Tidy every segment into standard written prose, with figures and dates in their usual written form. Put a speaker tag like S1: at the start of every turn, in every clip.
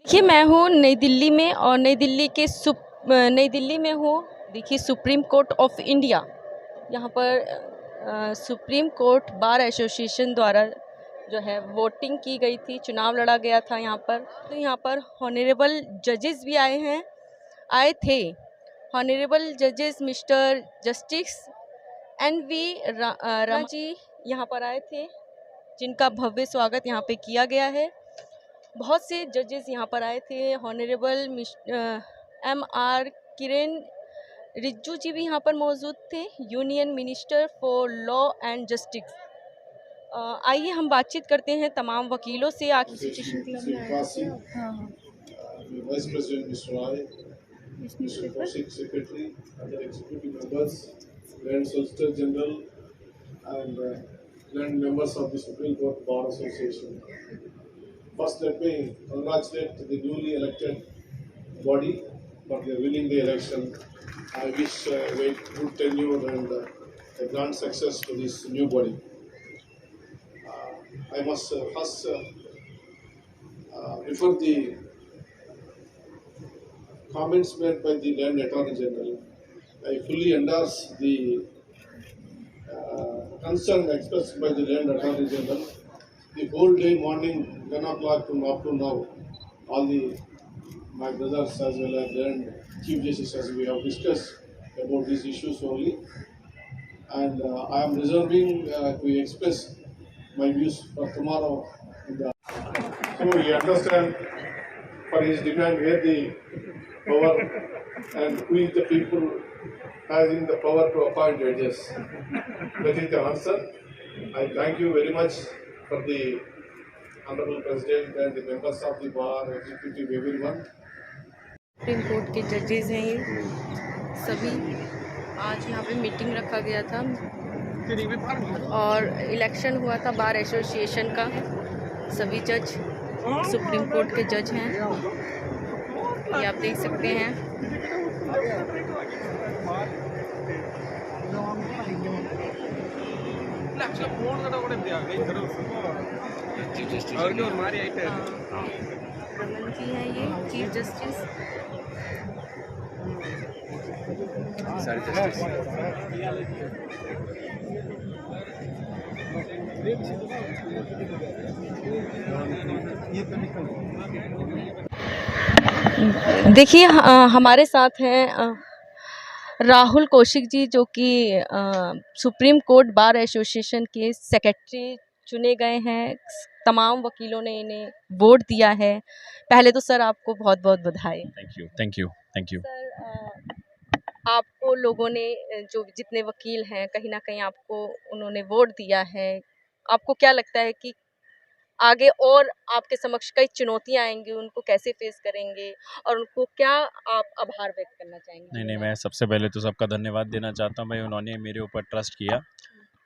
S1: देखिए, मैं हूँ नई दिल्ली में और नई दिल्ली में हूँ। देखिए, सुप्रीम कोर्ट ऑफ इंडिया यहाँ पर सुप्रीम कोर्ट बार एसोसिएशन द्वारा जो है वोटिंग की गई थी, चुनाव लड़ा गया था यहाँ पर। तो यहाँ पर हॉनरेबल जजेस भी आए थे। हॉनरेबल जजेस मिस्टर जस्टिस NV रामा जी यहाँ पर आए थे, जिनका भव्य स्वागत यहाँ पे किया गया है। बहुत से जजेस यहाँ पर आए थे। हॉनरेबल MR किरण रिज्जू जी भी यहाँ पर मौजूद थे, union minister for law and justice. आइए हम बातचीत करते हैं तमाम वकीलों से।
S2: Vice President Mr. Roy, Mr. Kaushik, Secretary, other executive members, Grand Solicitor General, and Grand members of the Supreme Court Bar Association. First, let me congratulate the newly elected body for their winning the election. I wish a good tenure and a grand success to this new body. I must first refer the comments made by the Land Attorney General. I fully endorse the concern expressed by the Land Attorney General. The whole day morning, 10 o'clock from up to now, all my brothers as well as Land Chief Justice as we have discussed about these issues only. And I am reserving to express my views for tomorrow. So we understand for his demand where the power and who is the people having the power to appoint judges. That is the answer. I thank you very much for the Honorable President and the members of the bar, executive, everyone.
S1: Supreme court के जजेस हैं ये सभी। आज यहाँ पे meeting रखा गया था और इलेक्शन हुआ था बार एसोसिएशन का। सभी जज सुप्रीम कोर्ट के जज हैं, ये आप देख सकते हैं। रमन जी हैं ये चीफ जस्टिस। देखिए, हमारे साथ हैं राहुल कौशिक जी, जो कि सुप्रीम कोर्ट बार एसोसिएशन के सेक्रेटरी चुने गए हैं। तमाम वकीलों ने इन्हें वोट दिया है। पहले तो सर आपको बहुत बहुत बधाई।
S3: Thank you.
S1: सर, आपको लोगों ने जो जितने वकील हैं, कहीं ना कहीं आपको उन्होंने वोट दिया है। आपको क्या लगता है कि आगे और आपके समक्ष कई चुनौतियां आएंगी, उनको कैसे फेस करेंगे और उनको क्या आप आभार व्यक्त करना चाहेंगे?
S3: नहीं, मैं सबसे पहले तो सबका धन्यवाद देना चाहता हूँ भाई। उन्होंने मेरे ऊपर ट्रस्ट किया,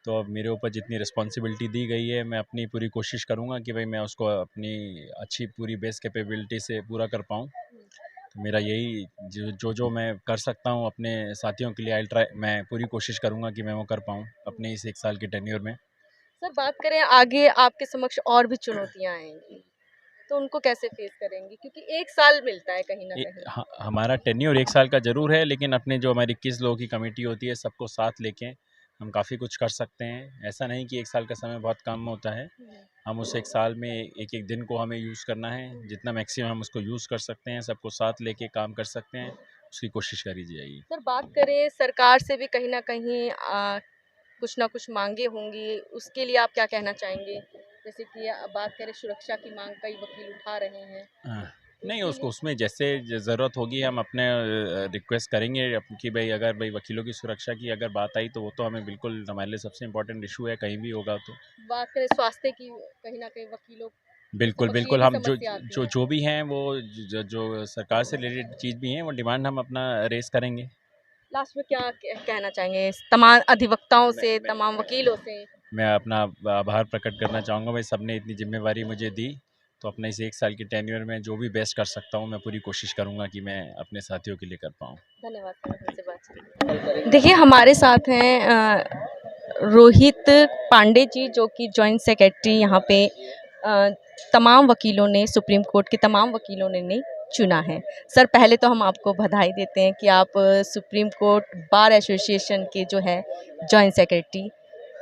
S3: तो अब मेरे ऊपर जितनी रिस्पॉन्सिबिलिटी दी गई है, मैं अपनी पूरी कोशिश करूँगा कि भाई मैं उसको अपनी अच्छी पूरी बेस कैपेबिलिटी से पूरा कर पाऊँ। तो मेरा यही जो मैं कर सकता हूँ अपने साथियों के लिए, मैं पूरी कोशिश करूँगा कि मैं वो कर पाऊँ अपने इस 1 साल के टेन्योर में।
S1: सर, बात करें आगे आपके समक्ष और भी चुनौतियां आएंगी, तो उनको कैसे फेस करेंगे? क्योंकि 1 साल मिलता है कहीं ना कहीं।
S3: हमारा टेन्योर 1 साल का ज़रूर है, लेकिन अपने जो हमारी 21 लोगों की कमेटी होती है, सबको साथ लेके हम काफ़ी कुछ कर सकते हैं। ऐसा नहीं कि 1 साल का समय बहुत कम होता है। हम उस 1 साल में एक दिन को हमें यूज़ करना है, जितना मैक्सिमम हम उसको यूज़ कर सकते हैं, सबको साथ लेके काम कर सकते हैं, उसकी कोशिश करी जाएगी।
S1: सर, बात करें सरकार से भी कहीं ना कहीं कुछ ना कुछ मांगे होंगी, उसके लिए आप क्या कहना चाहेंगे? जैसे कि बात करें सुरक्षा की मांग कई वकील उठा रहे हैं।
S3: नहीं, उसमें जैसे ज़रूरत होगी हम अपने रिक्वेस्ट करेंगे कि भाई अगर भाई वकीलों की सुरक्षा की अगर बात आई, तो वो तो हमें बिल्कुल हमारे लिए सबसे इम्पोर्टेंट इशू है, कहीं भी होगा तो।
S1: बात करें स्वास्थ्य की, कहीं ना कहीं वकीलों
S3: बिल्कुल हम जो भी हैं वो जो सरकार से रिलेटेड चीज़ भी हैं, वो डिमांड हम अपना रेस करेंगे।
S1: लास्ट में क्या कहना चाहेंगे तमाम अधिवक्ताओं से, तमाम वकीलों से?
S3: मैं अपना आभार प्रकट करना चाहूँगा भाई, सबने इतनी जिम्मेवारी मुझे दी, तो अपने इस 1 साल की टेन्योर में जो भी बेस्ट कर सकता हूँ, मैं पूरी कोशिश करूँगा कि मैं अपने साथियों के लिए कर पाऊँ।
S1: धन्यवाद सर, हमसे बातचीत। देखिए, हमारे साथ हैं रोहित पांडे जी, जो कि जॉइंट सेक्रेटरी यहाँ पे तमाम वकीलों ने, सुप्रीम कोर्ट के तमाम वकीलों ने चुना है। सर, पहले तो हम आपको बधाई देते हैं कि आप सुप्रीम कोर्ट बार एसोसिएशन के जो है जॉइंट सेक्रेटरी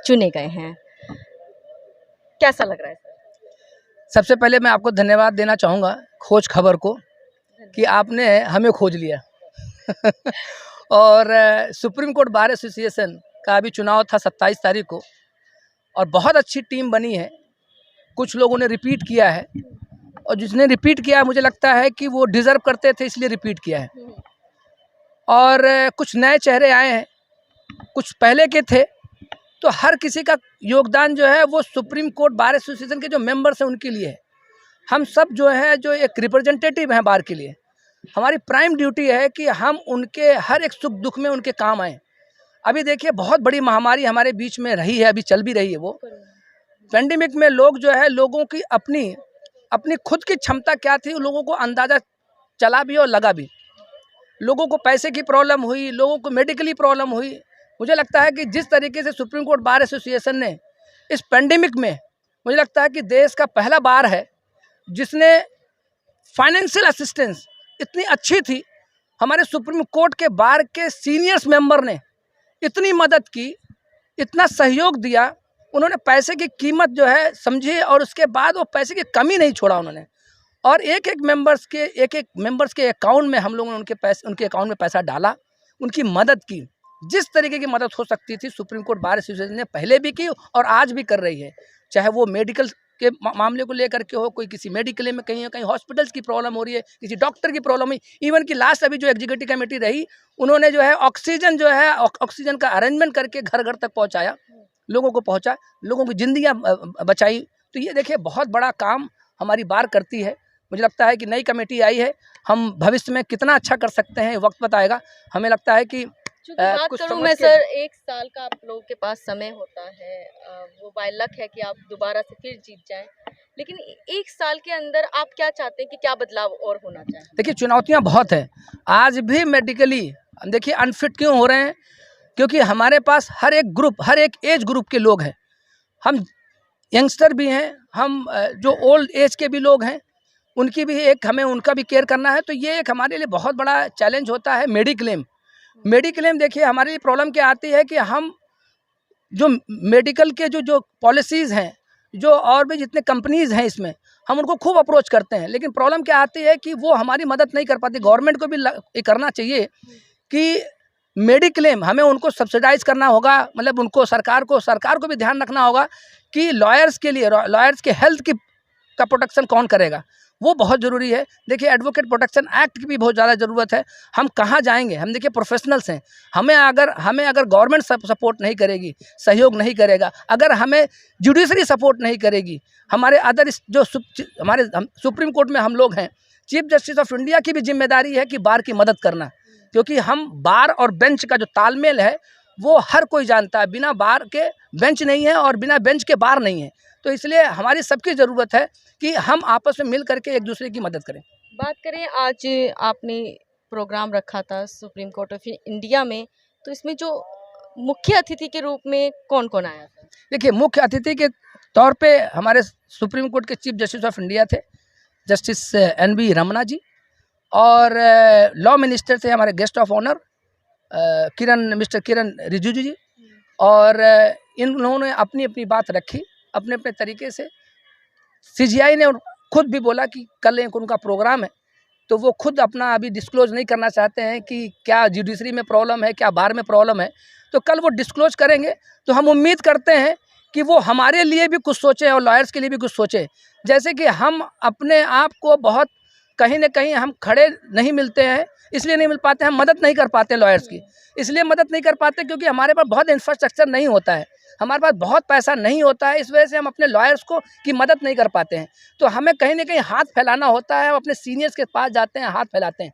S1: चुने गए हैं। कैसा लग रहा है सर?
S4: सबसे पहले मैं आपको धन्यवाद देना चाहूँगा खोज खबर को कि आपने हमें खोज लिया और सुप्रीम कोर्ट बार एसोसिएशन का अभी चुनाव था 27 तारीख को और बहुत अच्छी टीम बनी है। कुछ लोगों ने रिपीट किया है और जिसने रिपीट किया मुझे लगता है कि वो डिज़र्व करते थे इसलिए रिपीट किया है। और कुछ नए चेहरे आए हैं, कुछ पहले के थे, तो हर किसी का योगदान जो है वो सुप्रीम कोर्ट बार एसोसिएशन के जो मेंबर्स हैं उनके लिए है। हम सब जो है जो एक रिप्रेजेंटेटिव हैं बार के लिए, हमारी प्राइम ड्यूटी है कि हम उनके हर एक सुख दुख में उनके काम आएँ। अभी देखिए बहुत बड़ी महामारी हमारे बीच में रही है, अभी चल भी रही है। वो पेंडेमिक में लोग जो है लोगों की अपनी खुद की क्षमता क्या थी लोगों को अंदाज़ा चला भी और लगा भी। लोगों को पैसे की प्रॉब्लम हुई, लोगों को मेडिकली प्रॉब्लम हुई। मुझे लगता है कि जिस तरीके से सुप्रीम कोर्ट बार एसोसिएशन ने इस पेंडेमिक में, मुझे लगता है कि देश का पहला बार है जिसने फाइनेंशियल असिस्टेंस इतनी अच्छी थी। हमारे सुप्रीम कोर्ट के बार के सीनियर्स मेंबर ने इतनी मदद की, इतना सहयोग दिया, उन्होंने पैसे की कीमत जो है समझी और उसके बाद वो पैसे की कमी नहीं छोड़ा उन्होंने। और एक एक मेंबर्स के अकाउंट में हम लोगों ने उनके अकाउंट में पैसा डाला, उनकी मदद की। जिस तरीके की मदद हो सकती थी सुप्रीम कोर्ट बार एसोसिएशन ने पहले भी की और आज भी कर रही है। चाहे वो मेडिकल के मामले को लेकर के हो, कोई किसी मेडिकल में कहीं हॉस्पिटल्स की प्रॉब्लम हो रही है, किसी डॉक्टर की प्रॉब्लम हुई, इवन कि लास्ट अभी जो एग्जीक्यूटिव कमेटी रही उन्होंने जो है ऑक्सीजन का अरेंजमेंट करके घर घर तक पहुँचाया, लोगों को पहुँचा, लोगों की जिंदगियाँ बचाई। तो ये देखिए बहुत बड़ा काम हमारी बार करती है। मुझे लगता है कि नई कमेटी आई है, हम भविष्य में कितना अच्छा कर सकते हैं वक्त बताएगा। हमें लगता है कि
S1: बात
S4: कुछ
S1: करूं
S4: समझ
S1: मैं
S4: के-
S1: सर, 1 साल का आप लोगों के पास समय होता है, वो बाय लक है कि आप दोबारा से फिर जीत जाएं, लेकिन 1 साल के अंदर आप क्या चाहते हैं कि क्या बदलाव और होना चाहिए?
S4: देखिए चुनौतियां बहुत हैं। आज भी मेडिकली हम देखिए अनफिट क्यों हो रहे हैं, क्योंकि हमारे पास हर एक एज ग्रुप के लोग हैं। हम यंगस्टर भी हैं, हम जो ओल्ड एज के भी लोग हैं उनकी भी हमें उनका भी केयर करना है। तो ये एक हमारे लिए बहुत बड़ा चैलेंज होता है। मेडिक्लेम देखिए हमारे लिए प्रॉब्लम क्या आती है कि हम जो मेडिकल के जो पॉलिसीज़ हैं, जो और भी जितने कंपनीज़ हैं इसमें हम उनको खूब अप्रोच करते हैं, लेकिन प्रॉब्लम क्या आती है कि वो हमारी मदद नहीं कर पाती। गवर्नमेंट को भी ये करना चाहिए कि मेडिक्लेम हमें उनको सब्सिडाइज करना होगा, मतलब उनको सरकार को भी ध्यान रखना होगा कि लॉयर्स के हेल्थ का प्रोटेक्शन कौन करेगा, वो बहुत ज़रूरी है। देखिए एडवोकेट प्रोटेक्शन एक्ट की भी बहुत ज़्यादा ज़रूरत है। हम कहाँ जाएंगे, हम देखिए प्रोफेशनल्स हैं, हमें अगर गवर्नमेंट सपोर्ट नहीं करेगी, सहयोग नहीं करेगा, अगर हमें जुडिशरी सपोर्ट नहीं करेगी, हमारे हमारे सुप्रीम कोर्ट में हम लोग हैं, चीफ जस्टिस ऑफ इंडिया की भी जिम्मेदारी है कि बार की मदद करना, क्योंकि हम बार और बेंच का जो तालमेल है वो हर कोई जानता है। बिना बार के बेंच नहीं है और बिना बेंच के बार नहीं है। तो इसलिए हमारी सबकी ज़रूरत है कि हम आपस में मिल करके एक दूसरे की मदद करें।
S1: बात करें, आज आपने प्रोग्राम रखा था सुप्रीम कोर्ट ऑफ इंडिया में, तो इसमें जो मुख्य अतिथि के रूप में कौन कौन आया था?
S4: देखिए मुख्य अतिथि के तौर पे हमारे सुप्रीम कोर्ट के चीफ जस्टिस ऑफ इंडिया थे जस्टिस NV रमना जी, और लॉ मिनिस्टर थे हमारे गेस्ट ऑफ ऑनर मिस्टर किरण रिजिजू जी। और इन लोगों ने अपनी अपनी बात रखी अपने अपने तरीके से। CGI ने खुद भी बोला कि कल एक उनका प्रोग्राम है, तो वो खुद अपना अभी डिस्क्लोज नहीं करना चाहते हैं कि क्या जुडिशरी में प्रॉब्लम है, क्या बार में प्रॉब्लम है। तो कल वो डिस्क्लोज करेंगे, तो हम उम्मीद करते हैं कि वो हमारे लिए भी कुछ सोचें और लॉयर्स के लिए भी कुछ सोचें। जैसे कि हम अपने आप को बहुत कहीं ना कहीं हम खड़े नहीं मिलते हैं, इसलिए नहीं मिल पाते, हम मदद नहीं कर पाते लॉयर्स की, इसलिए मदद नहीं कर पाते क्योंकि हमारे पास बहुत इंफ्रास्ट्रक्चर नहीं होता है, हमारे पास बहुत पैसा नहीं होता है, इस वजह से हम अपने लॉयर्स की मदद नहीं कर पाते हैं। तो हमें कहीं ना कहीं हाथ फैलाना होता है, हम अपने सीनियर्स के पास जाते हैं, हाथ फैलाते हैं।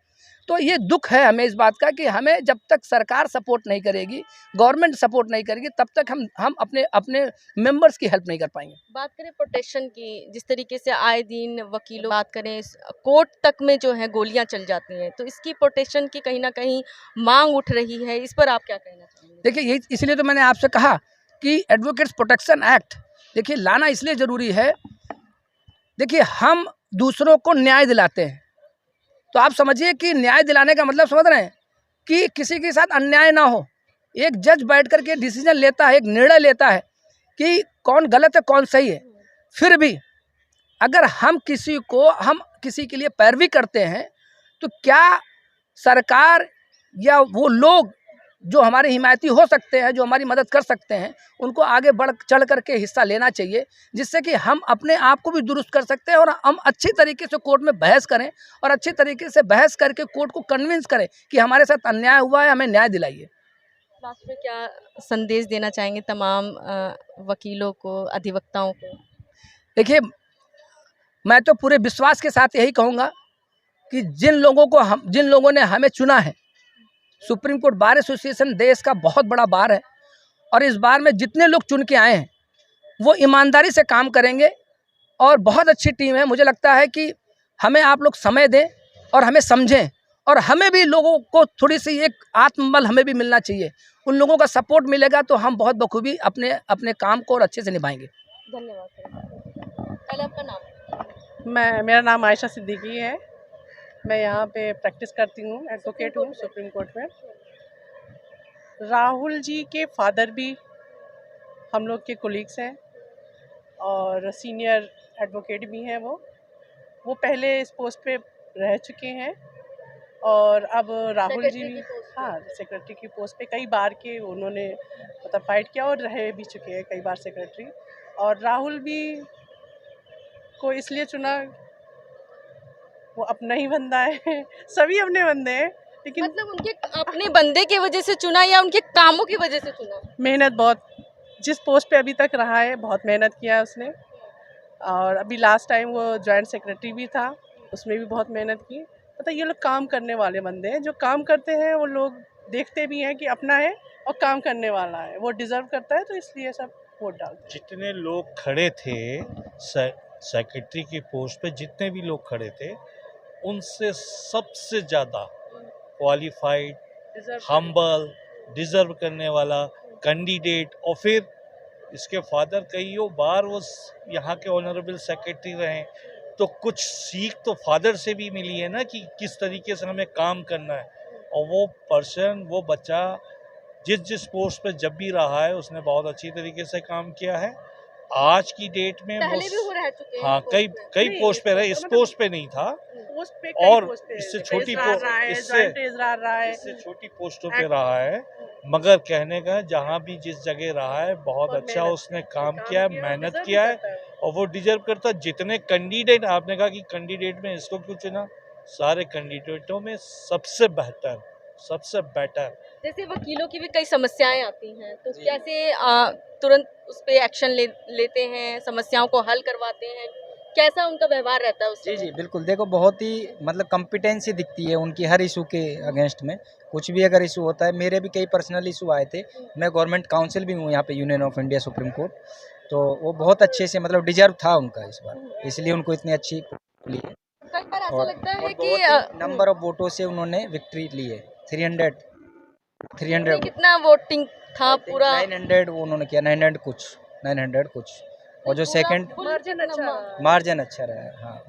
S4: तो ये दुख है हमें इस बात का कि हमें जब तक सरकार सपोर्ट नहीं करेगी, गवर्नमेंट सपोर्ट नहीं करेगी, तब तक हम अपने मेंबर्स की हेल्प नहीं कर पाएंगे।
S1: बात करें प्रोटेक्शन की, जिस तरीके से आए दिन वकीलों बात करें, कोर्ट तक में जो है गोलियां चल जाती हैं, तो इसकी प्रोटेक्शन की कहीं ना कहीं मांग उठ रही है, इस पर आप क्या कहना चाहेंगे?
S4: देखिए यही इसलिए तो मैंने आपसे कहा कि एडवोकेट्स प्रोटेक्शन एक्ट देखिए लाना इसलिए ज़रूरी है देखिए हम दूसरों को न्याय दिलाते हैं, तो आप समझिए कि न्याय दिलाने का मतलब समझ रहे हैं कि किसी के साथ अन्याय ना हो। एक जज बैठ कर के डिसीजन लेता है, एक निर्णय लेता है कि कौन गलत है कौन सही है। फिर भी अगर हम किसी के लिए पैरवी करते हैं तो क्या सरकार या वो लोग जो हमारे हिमायती हो सकते हैं, जो हमारी मदद कर सकते हैं, उनको आगे बढ़ चढ़ करके हिस्सा लेना चाहिए, जिससे कि हम अपने आप को भी दुरुस्त कर सकते हैं और हम अच्छी तरीके से कोर्ट में बहस करें और अच्छी तरीके से बहस करके कोर्ट को कन्विंस करें कि हमारे साथ अन्याय हुआ है, हमें न्याय दिलाइए।
S1: लास्ट में क्या संदेश देना चाहेंगे तमाम वकीलों को, अधिवक्ताओं को?
S4: देखिए, मैं तो पूरे विश्वास के साथ यही कहूँगा कि जिन लोगों ने हमें चुना है, सुप्रीम कोर्ट बार एसोसिएशन देश का बहुत बड़ा बार है और इस बार में जितने लोग चुन के आए हैं वो ईमानदारी से काम करेंगे और बहुत अच्छी टीम है। मुझे लगता है कि हमें आप लोग समय दें और हमें समझें और हमें भी लोगों को थोड़ी सी एक आत्मबल हमें भी मिलना चाहिए। उन लोगों का सपोर्ट मिलेगा तो हम बहुत बखूबी अपने काम को और अच्छे से निभाएंगे।
S1: धन्यवाद सर। पहले आपका नाम?
S5: मेरा नाम आयशा सिद्दीकी है। मैं यहाँ पे प्रैक्टिस करती हूँ, एडवोकेट हूँ सुप्रीम कोर्ट में। राहुल जी के फादर भी हम लोग के कोलीग्स हैं और सीनियर एडवोकेट भी हैं। वो पहले इस पोस्ट पे रह चुके हैं और अब राहुल जी भी, हाँ, सेक्रेटरी की पोस्ट पे कई बार के उन्होंने मतलब फाइट किया और रह भी चुके हैं कई बार सेक्रेटरी। और राहुल भी को इसलिए चुना, वो अपना ही बंदा है सभी अपने बंदे हैं, लेकिन
S1: मतलब उनके अपने बंदे की वजह से चुना या उनके कामों की वजह से चुना?
S5: मेहनत बहुत, जिस पोस्ट पे अभी तक रहा है बहुत मेहनत किया है उसने। और अभी लास्ट टाइम वो जॉइंट सेक्रेटरी भी था, उसमें भी बहुत मेहनत की। पता ये लोग काम करने वाले बंदे हैं, जो काम करते हैं वो लोग देखते भी हैं कि अपना है और काम करने वाला है, वो डिज़र्व करता है, तो इसलिए सब वोट डालते हैं।
S6: जितने लोग खड़े थे सेक्रेटरी की पोस्ट पे, जितने भी लोग खड़े थे उनसे सबसे ज़्यादा क्वालिफाइड, हम्बल, डिज़र्व करने वाला कैंडिडेट। और फिर इसके फादर कईयों बार वो यहाँ के ऑनरेबल सेक्रेटरी रहे, तो कुछ सीख तो फादर से भी मिली है ना कि किस तरीके से हमें काम करना है। और वो पर्सन, वो बच्चा जिस पोस्ट पे जब भी रहा है उसने बहुत अच्छी तरीके से काम किया है। आज की डेट में
S1: पहले भी वो रह चुके हैं।
S6: हाँ, कई पोस्ट पे रहे, इस पोस्ट पे नहीं था
S5: पोस्ट पे
S6: और इससे छोटी पोस्टों पे रहा है। मगर कहने का जहाँ भी जिस जगह रहा है बहुत अच्छा उसने काम किया है, मेहनत किया है और वो डिजर्व करता है। जितने कैंडिडेट, आपने कहा कि कैंडिडेट में इसको क्यों चुना, सारे कैंडिडेटों में सबसे बेहतर, सबसे बेटर।
S1: जैसे वकीलों की भी कई समस्याएं आती हैं, तो कैसे तुरंत उस पर एक्शन लेते हैं, समस्याओं को हल करवाते हैं, कैसा उनका व्यवहार रहता है उससे?
S7: जी बिल्कुल, देखो बहुत ही मतलब कॉम्पिटेंसी दिखती है उनकी हर इशू के अगेंस्ट में। कुछ भी अगर इशू होता है, मेरे भी कई पर्सनल इशू आए थे, मैं गवर्नमेंट काउंसिल भी हूँ यहाँ पे union of India supreme court, तो वो बहुत अच्छे से मतलब डिजर्व था उनका इस बार, इसलिए उनको इतनी अच्छी ली है।
S1: कई बार ऐसा
S7: और
S1: लगता है
S7: बहुत
S1: कि
S7: ही नंबर ऑफ वोटों से उन्होंने विक्ट्री ली है। 300
S1: कितना वोटिंग था पूरा?
S7: 900 वो उन्होंने किया, 900 कुछ। और जो सेकंड मार्जिन अच्छा रहा है। हाँ,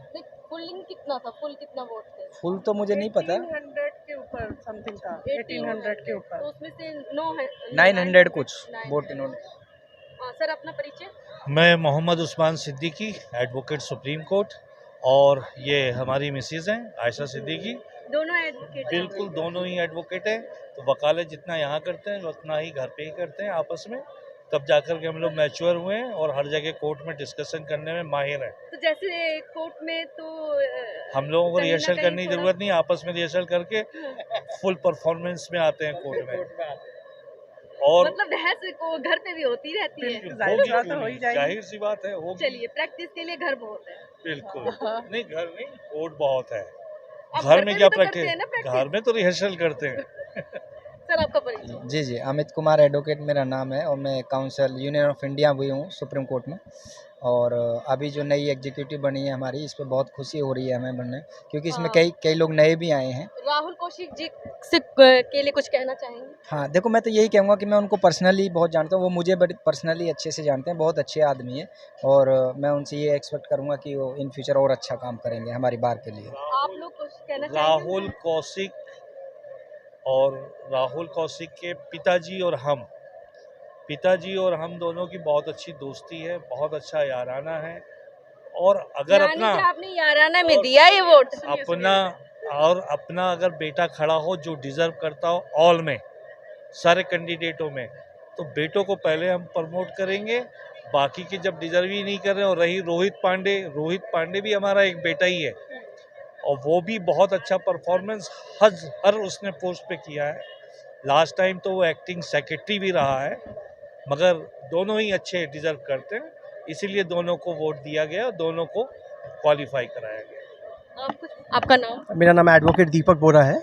S1: फुल कितना था? फुल कितना वोट थे?
S7: फुल तो मुझे नहीं पता,
S5: 1800 के ऊपर समथिंग था, 1800 के ऊपर।
S1: तो उसमें से
S7: 900 कुछ वोट इन्होंने।
S1: सर अपना परिचय?
S6: मैं Mohammad Usman Siddiqui, advocate supreme court, और ये हमारी मिसेज हैं आयशा सिद्दीकी।
S1: दोनों एडवोकेट?
S6: बिल्कुल, दोनों ही एडवोकेट हैं। तो वकालत जितना यहाँ करते हैं उतना ही घर पे ही करते हैं आपस में, तब जाकर के हम लोग मैच्योर हुए हैं और हर जगह कोर्ट में डिस्कशन करने में माहिर हैं।
S1: तो जैसे कोर्ट में तो
S6: हम लोगों को
S1: कहीं ना
S6: रिहर्सल
S1: कहीं
S6: करने की
S1: थोड़ा-
S6: ज़रूरत नहीं, आपस में रिहर्सल करके फुल परफॉर्मेंस में आते हैं कोर्ट में। और
S1: मतलब बहस को घर पे भी होती रहती है।
S6: बिल्कुल
S5: जाहिर
S6: होगी,
S5: बात
S6: क्यों
S5: तो हो ही
S6: नहीं?
S5: जाएगी।
S6: जाहिर सी बात है, होगी।
S1: चलिए, प्रैक्टिस के लिए घर बहुत है।
S6: बिल्कुल नहीं, घर नहीं, कोर्ट बहुत है।
S1: आप
S6: घर
S1: पे
S6: में
S1: भी
S6: क्या
S1: तो करते हैं ना
S6: प्रैक्टिस,
S1: practice?
S6: घर में तो रिहर्सल करते हैं।
S1: सर आपका परिचय?
S7: जी, अमित कुमार एडवोकेट मेरा नाम है और मैं काउंसिल यूनियन ऑफ इंडिया भी हूँ सुप्रीम कोर्ट में। और अभी जो नई एग्जीक्यूटिव बनी है हमारी, इस पे बहुत खुशी हो रही है हमें बनने, क्योंकि इसमें
S1: हाँ।
S7: कई लोग नए भी आए हैं।
S1: राहुल कौशिक जी से के लिए कुछ कहना चाहेंगे?
S7: हाँ, देखो मैं तो यही कहूँगा कि मैं उनको पर्सनली बहुत जानता हूँ, वो मुझे बड़ी पर्सनली अच्छे से जानते हैं, बहुत अच्छे आदमी हैं और मैं उनसे ये एक्सपेक्ट करूँगा कि वो इन फ्यूचर और अच्छा काम करेंगे हमारी बार के लिए।
S1: आप लोग कुछ कहना चाहेंगे?
S6: राहुल कौशिक के पिताजी और हम दोनों की बहुत अच्छी दोस्ती है, बहुत अच्छा याराना है। और अगर
S1: यानी
S6: अपना
S1: कि आपने याराना में दिया ये वोट?
S6: अपना अगर बेटा खड़ा हो जो डिजर्व करता हो ऑल में, सारे कैंडिडेटों में, तो बेटों को पहले हम प्रमोट करेंगे, बाकी के जब डिजर्व ही नहीं कर रहे। और रही रोहित पांडे भी हमारा एक बेटा ही है और वो भी बहुत अच्छा परफॉर्मेंस हर उसने पोस्ट पे किया है। लास्ट टाइम तो वो एक्टिंग सेक्रेटरी भी रहा है, मगर दोनों ही अच्छे डिजर्व करते हैं, इसीलिए दोनों को वोट दिया गया और दोनों को क्वालिफाई कराया गया।
S1: आपका नाम?
S8: मेरा नाम एडवोकेट दीपक बोरा है।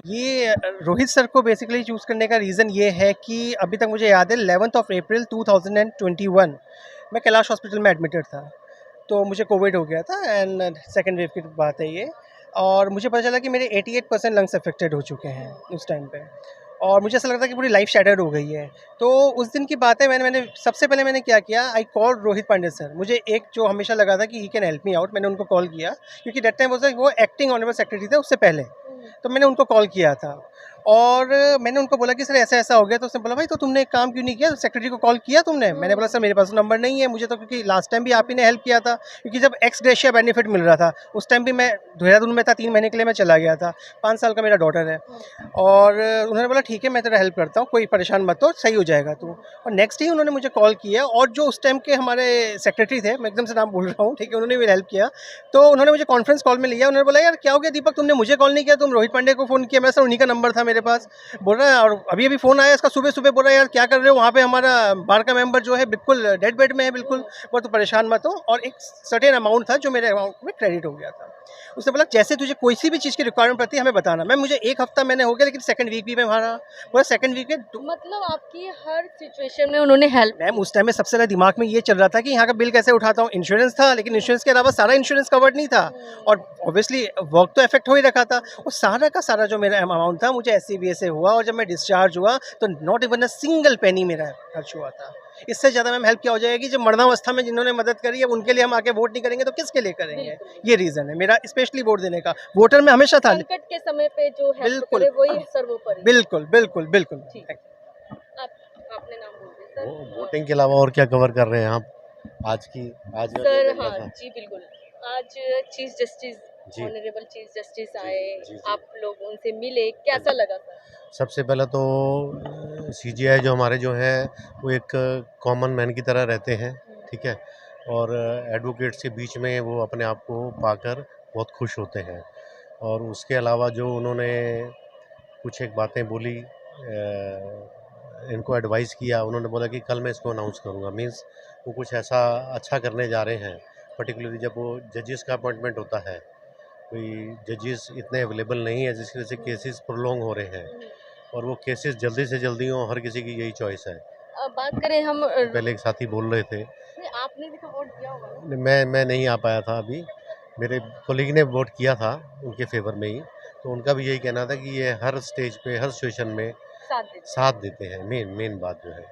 S8: ये रोहित सर को बेसिकली चूज़ करने का रीज़न ये है कि अभी तक मुझे याद है 11th ऑफ अप्रैल 2021 मैं कैलाश हॉस्पिटल में एडमिटेड था, तो मुझे कोविड हो गया था एंड सेकेंड वेव की बात है ये। और मुझे पता चला कि मेरे 88% लंग्स अफेक्टेड हो चुके हैं उस टाइम पे, और मुझे ऐसा लगता है कि पूरी लाइफ शैटर्ड हो गई है। तो उस दिन की बात है, मैंने सबसे पहले मैंने क्या किया, I call Rohit Pandey sir. मुझे एक जो हमेशा लगा था कि he can help me out, मैंने उनको कॉल किया, क्योंकि दैट टाइम वो एक्टिंग ऑनरेबल सेक्रेटरी थे उससे पहले, तो मैंने उनको कॉल किया था और मैंने उनको बोला कि सर ऐसा ऐसा हो गया। तो उसने बोला भाई तो तुमने एक काम क्यों नहीं किया, सेक्रेटरी को कॉल किया तुमने? मैंने बोला सर मेरे पास नंबर नहीं है, मुझे तो क्योंकि लास्ट टाइम भी आप ही ने हेल्प किया था, क्योंकि जब एक्स ग्रेशिया बेनिफिट मिल रहा था उस टाइम भी मैं देहरादून में था, 3 महीने के लिए मैं चला गया था, 5 साल का मेरा डॉटर है। और उन्होंने बोला ठीक है मैं तेरा हेल्प करता हूँ, कोई परेशान मत हो, सही हो जाएगा तू। और नेक्स्ट डे उन्होंने मुझे कॉल किया और जो उस टाइम के हमारे सेक्रेटरी थे, मैं एकदम से नाम भूल रहा हूँ, ठीक है, उन्होंने भी हेल्प किया। तो उन्होंने मुझे कॉन्फ्रेंस कॉल में लिया, उन्होंने बोला यार क्या हो गया दीपक, तुमने मुझे कॉल नहीं किया, तुम रोहित पांडे को फ़ोन किया? मैं सर उन्हीं का नंबर था मेरे पास। बोल रहा है और अभी फ़ोन आया इसका सुबह सुबह, बोल रहा है यार क्या कर रहे हो वहाँ पे, हमारा बार का मेंबर जो है बिल्कुल डेड बेड में है बिल्कुल, वो तो परेशान मत हो। और एक सर्टेन अमाउंट था जो मेरे अकाउंट में क्रेडिट हो गया था। उसने बोला जैसे तुझे कोई सी भी चीज़ की रिक्वायरमेंट पड़ती है हमें बताना। मैम मुझे 1 हफ्ता मैंने हो गया, लेकिन सेकंड वीक भी मैं वहाँ रहा, पूरा सेकंड वीक में।
S1: मतलब आपकी हर सिचुएशन में उन्होंने हेल्प?
S8: मैम उस टाइम में सबसे ज़्यादा दिमाग में ये चल रहा था कि यहाँ का बिल कैसे उठाता हूँ। इंश्योरेंस था, लेकिन इंश्योरेंस के अलावा सारा इंश्योरेंस कवर्ड नहीं था, और ऑब्वियसली वर्क तो इफेक्ट हो ही रखा था। वो सारा का सारा जो मेरा अमाउंट था मुझे SCBA से हुआ, और जब मैं डिस्चार्ज हुआ तो not even a single penny मेरा खर्च हुआ था। इससे ज़्यादा मैम हेल्प क्या हो जाएगी, जब मरणावस्था में जिन्होंने मदद करी है उनके लिए हम आके वोट नहीं करेंगे तो किसके लिए करेंगे? ये रीज़न है मेरा स्पेशली वोट देने का। वोटर में हमेशा था,
S1: संकट के समय पे जो हेल्प
S8: बिल्कुल,
S1: करे वही सर्वोपरि।
S8: बिल्कुल बिल्कुल बिल्कुल।
S1: ठीक। आपने नाम बोल दिया सर।
S9: वोटिंग के अलावा और क्या कवर कर रहे हैं आप आज का
S1: सर?
S9: दिन
S1: हाँ
S9: कैसा?
S1: जी बिल्कुल, आज चीफ जस्टिस,
S9: जी।
S1: ऑनरेबल चीफ जस्टिस
S9: जी,
S1: आए,
S9: जी, जी।
S1: आप लोग उनसे मिले, कैसा लगा सर?
S9: सबसे पहले तो CGI जो हमारे जो है वो एक कॉमन मैन की तरह रहते हैं, ठीक है, और एडवोकेट्स के बीच में वो अपने आप को पाकर बहुत खुश होते हैं। और उसके अलावा जो उन्होंने कुछ एक बातें बोली, इनको एडवाइस किया, उन्होंने बोला कि कल मैं इसको अनाउंस करूँगा, मीन्स वो कुछ ऐसा अच्छा करने जा रहे हैं। पर्टिकुलरली जब वो जजेस का अपॉइंटमेंट होता है, कोई जजेस इतने अवेलेबल नहीं है जिसकी वजह से केसेस प्रोलॉन्ग हो रहे हैं, और वो केसेस जल्दी से जल्दी हों, हर किसी की यही चॉइस है।
S1: बात करें हम
S9: पहले एक साथी बोल रहे थे,
S1: नहीं, आपने भी तो वोट दिया होगा ना?
S9: मैं नहीं आ पाया था अभी, मेरे कोलीग ने वोट किया था उनके फेवर में ही, तो उनका भी यही कहना था कि ये हर स्टेज पे हर सिचुएशन में
S1: साथ देते
S9: साथ देते हैं। मेन बात जो है